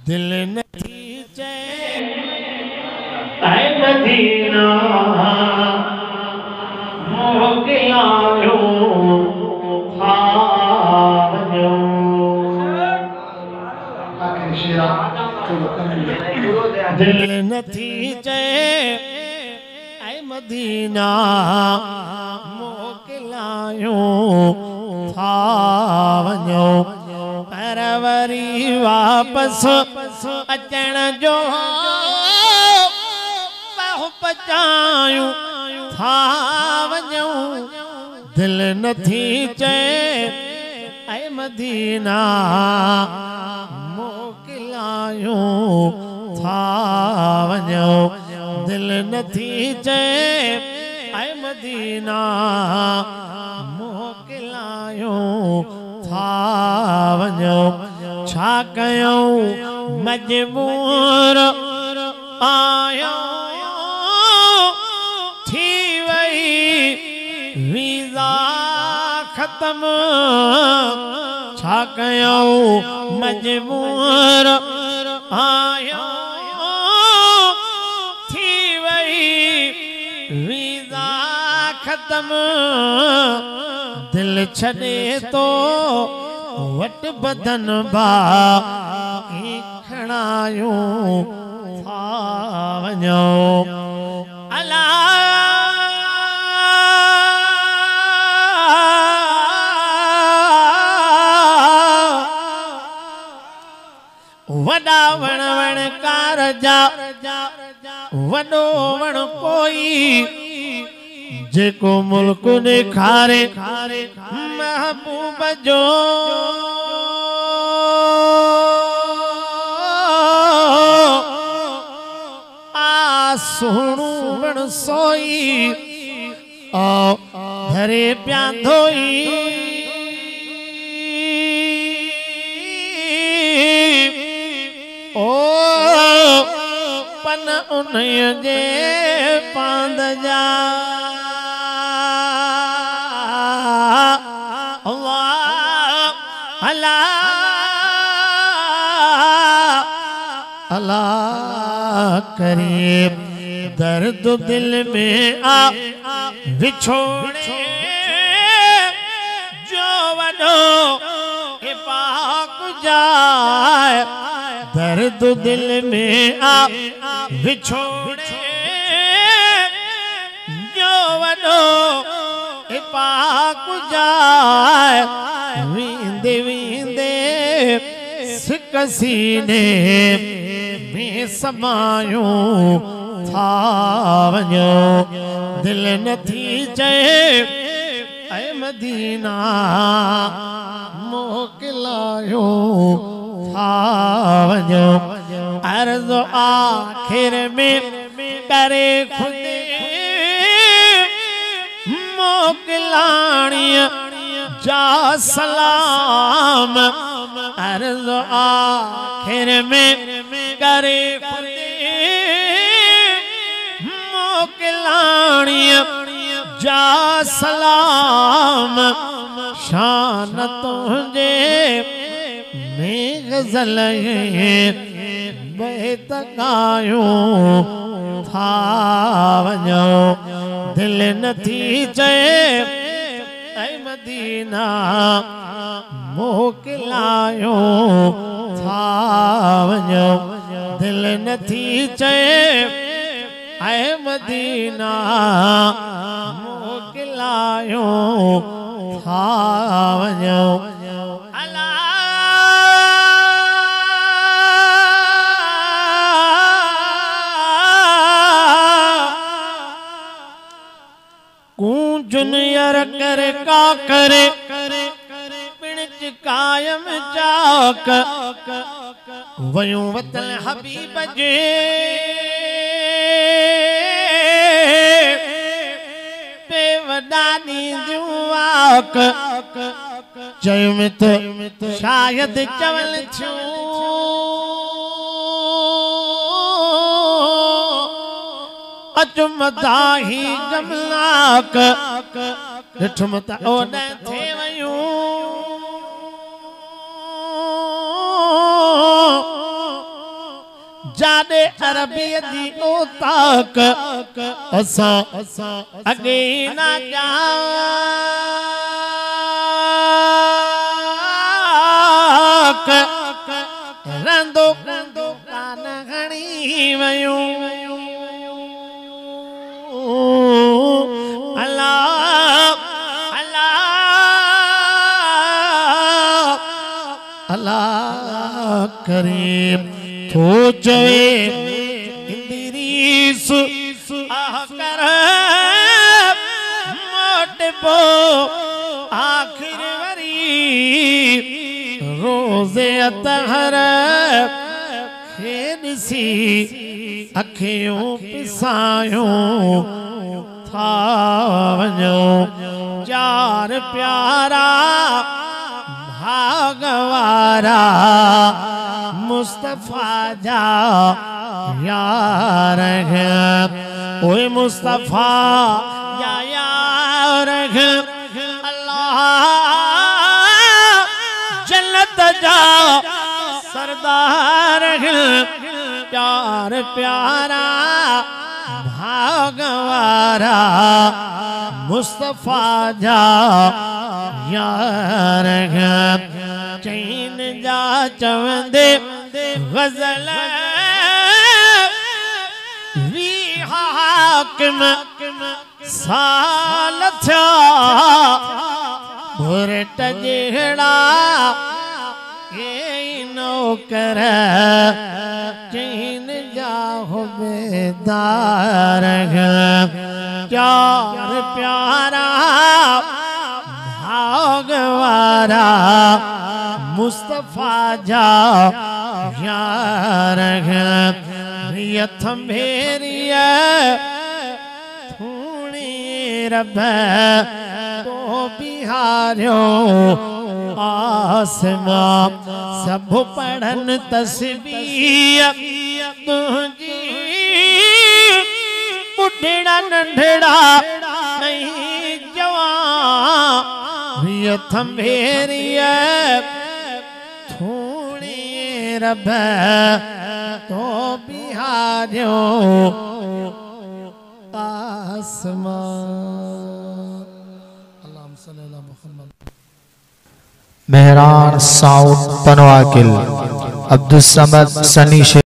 दिल नथी चए ऐ मदीना मोकिलायो थावजो। दिल नथी चए ऐ मदीना मोकिलायो थावजो। पर वरी वापस अचण जो बहु पचायूं थावजूं। दिल नथी चए ऐ मदीना मोकिलायो थावजो। दिल नथी चए ऐ मदीना मोकिलायो थावजो। छा कयूं मजबूर आयो थी वई वीज़ा ख़त्म। छा कयूं मजबूर आयो थी वई वीज़ा ख़त्म। दिल छॾे तो वट बदन बाक़ी खणायूं थावजो। अला वॾा वण वणकार जा वॾो वण कोई जेको मुल्क ॾेखारे महबूब जो। आ सोणू वण सोई घरे प्या धोई। ओ पन उन्हीअ जे पांद जा अल्लाह करीब दर्द दिल में आ विछोड़े जो वनो के पाक जाए। दर्द दिल में आ विछोड़े जो वनो के पाक जाए। वींदे वींदे सिक सीने में समायूं थावजो। दिल नथी चए ऐ मदीना मोकिलायो थावजो। अर्ज़ आखिर में करे खुदे मोकिलाणीअ जा सलाम। अर्ज़ आखिर में करे खुदे मोकिलाणीअ जा सलाम। शान तुंहिंजे में गज़ल बैत गायूं थावजो। दिल नथी चए ऐ मदीना मोकिलायो थावजो। दिल नथी चए ऐ मदीना मोकिलायो थावजो। कूंजुन यर करे का करे पिणच कायम चाक। वयूं वतल हबीब जे बेवडानी जुआक। चयुमि त शायद चवल छूं अजमदाही जमलाक। ॾिठुम त ओॾ थे वयूं जाने अरबी जी ओ ताक असा अगे ना जा रंदो रंदो कान घणी वयूं करीम तो चवे इंद्रीस आकर मोट पो आखिर वरी रोज़े अतहर खेन सी अखियों पिसायों था वञो चार प्यारा भागवारा मुस्तफा जा यार है ओए मुस्तफा या यार है अल्लाह जन्नत जा सरदार है प्यार प्यारा भागवारा मुस्तफा जा यार है चैन जा चवंदे गजल वी हाकिम साल था बुरट जेड़ा ये नौकर चैन जा बेदार प्यार प्यारा भागवारा मुस्तफा जा यार रियत मेरिया थूणी रब तो बिहारियो आसमां सब पढ़न तस्बीह तुझी बुढ़ड़ा नंढड़ा नहीं जवान रियत मेरिया थूणी रब तो बिहारियो आसमां मेहरान साउंड पनवाकिल अब्दुल समद सनी।